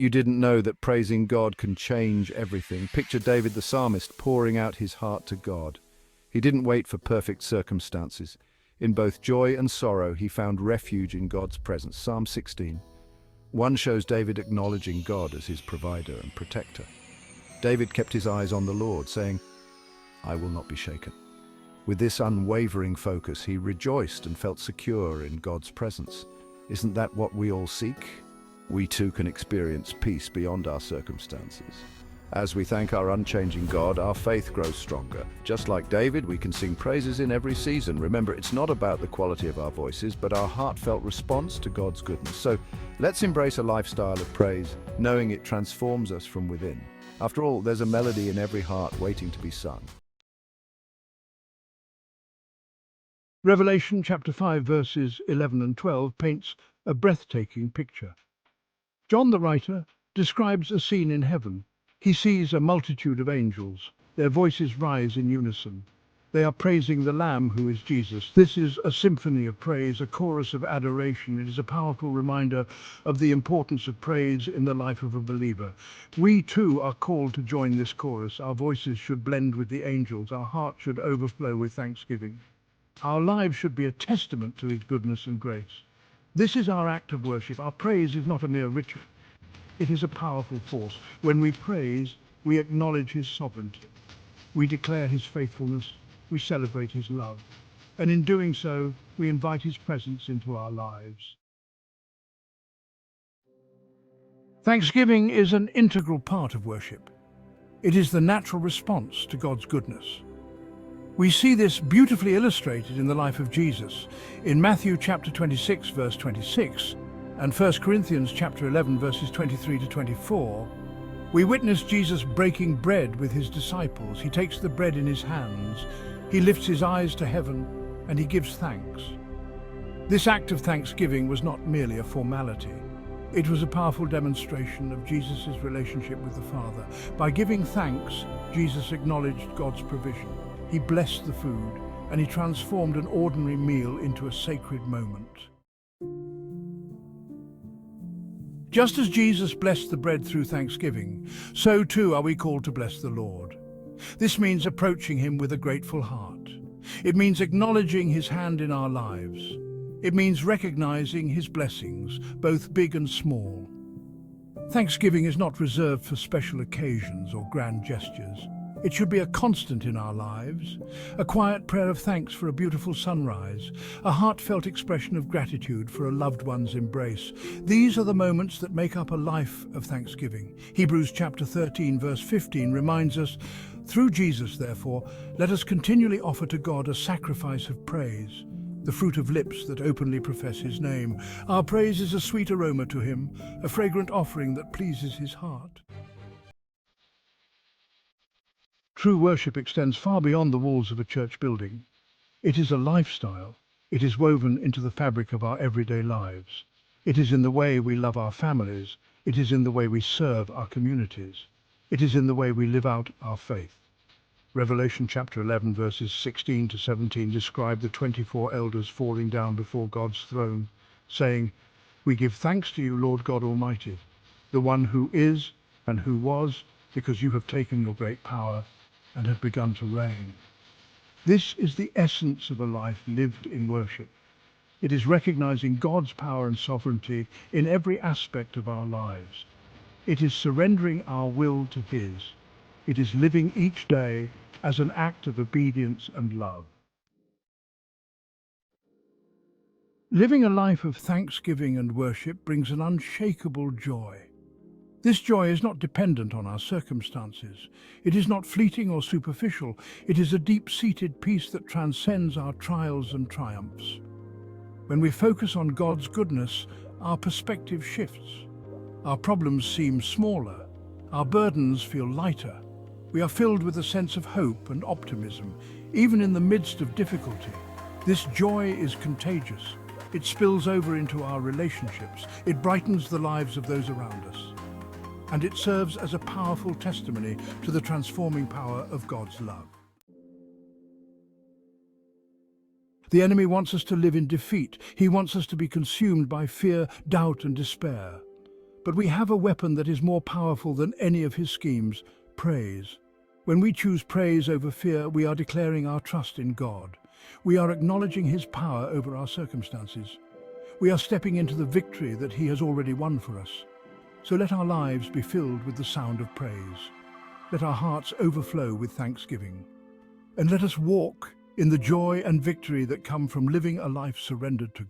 You didn't know that praising God can change everything. Picture David the psalmist pouring out his heart to God. He didn't wait for perfect circumstances. In both joy and sorrow, he found refuge in God's presence. Psalm 16. One shows David acknowledging God as his provider and protector. David kept his eyes on the Lord, saying, "I will not be shaken." With this unwavering focus, he rejoiced and felt secure in God's presence. Isn't that what we all seek? We too can experience peace beyond our circumstances. As we thank our unchanging God, our faith grows stronger. Just like David, we can sing praises in every season. Remember, it's not about the quality of our voices, but our heartfelt response to God's goodness. So let's embrace a lifestyle of praise, knowing it transforms us from within. After all, there's a melody in every heart waiting to be sung. Revelation chapter 5 verses 11 and 12 paints a breathtaking picture. John the writer describes a scene in heaven. He sees a multitude of angels. Their voices rise in unison. They are praising the Lamb who is Jesus. This is a symphony of praise, a chorus of adoration. It is a powerful reminder of the importance of praise in the life of a believer. We too are called to join this chorus. Our voices should blend with the angels. Our hearts should overflow with thanksgiving. Our lives should be a testament to His goodness and grace. This is our act of worship. Our praise is not a mere ritual. It is a powerful force. When we praise, we acknowledge His sovereignty. We declare His faithfulness. We celebrate His love. And in doing so, we invite His presence into our lives. Thanksgiving is an integral part of worship. It is the natural response to God's goodness. We see this beautifully illustrated in the life of Jesus in Matthew chapter 26 verse 26 and 1 Corinthians chapter 11 verses 23 to 24. We witness Jesus breaking bread with His disciples. He takes the bread in His hands, He lifts His eyes to heaven, and He gives thanks. This act of thanksgiving was not merely a formality. It was a powerful demonstration of Jesus' relationship with the Father. By giving thanks, Jesus acknowledged God's provision. He blessed the food, and He transformed an ordinary meal into a sacred moment. Just as Jesus blessed the bread through thanksgiving, so too are we called to bless the Lord. This means approaching Him with a grateful heart. It means acknowledging His hand in our lives. It means recognizing His blessings, both big and small. Thanksgiving is not reserved for special occasions or grand gestures. It should be a constant in our lives, a quiet prayer of thanks for a beautiful sunrise, a heartfelt expression of gratitude for a loved one's embrace. These are the moments that make up a life of thanksgiving. Hebrews chapter 13 verse 15 reminds us, "Through Jesus, therefore, let us continually offer to God a sacrifice of praise, the fruit of lips that openly profess His name." Our praise is a sweet aroma to Him, a fragrant offering that pleases His heart. True worship extends far beyond the walls of a church building. It is a lifestyle. It is woven into the fabric of our everyday lives. It is in the way we love our families. It is in the way we serve our communities. It is in the way we live out our faith. Revelation chapter 11 verses 16 to 17 describe the 24 elders falling down before God's throne, saying, "We give thanks to you, Lord God Almighty, the one who is and who was, because you have taken your great power and have begun to reign." This is the essence of a life lived in worship. It is recognizing God's power and sovereignty in every aspect of our lives. It is surrendering our will to His. It is living each day as an act of obedience and love. Living a life of thanksgiving and worship brings an unshakable joy. This joy is not dependent on our circumstances. It is not fleeting or superficial. It is a deep-seated peace that transcends our trials and triumphs. When we focus on God's goodness, our perspective shifts. Our problems seem smaller. Our burdens feel lighter. We are filled with a sense of hope and optimism, even in the midst of difficulty. This joy is contagious. It spills over into our relationships. It brightens the lives of those around us. And it serves as a powerful testimony to the transforming power of God's love. The enemy wants us to live in defeat. He wants us to be consumed by fear, doubt, and despair. But we have a weapon that is more powerful than any of his schemes: praise. When we choose praise over fear, we are declaring our trust in God. We are acknowledging his power over our circumstances. We are stepping into the victory that he has already won for us. So let our lives be filled with the sound of praise. Let our hearts overflow with thanksgiving. And let us walk in the joy and victory that come from living a life surrendered to God.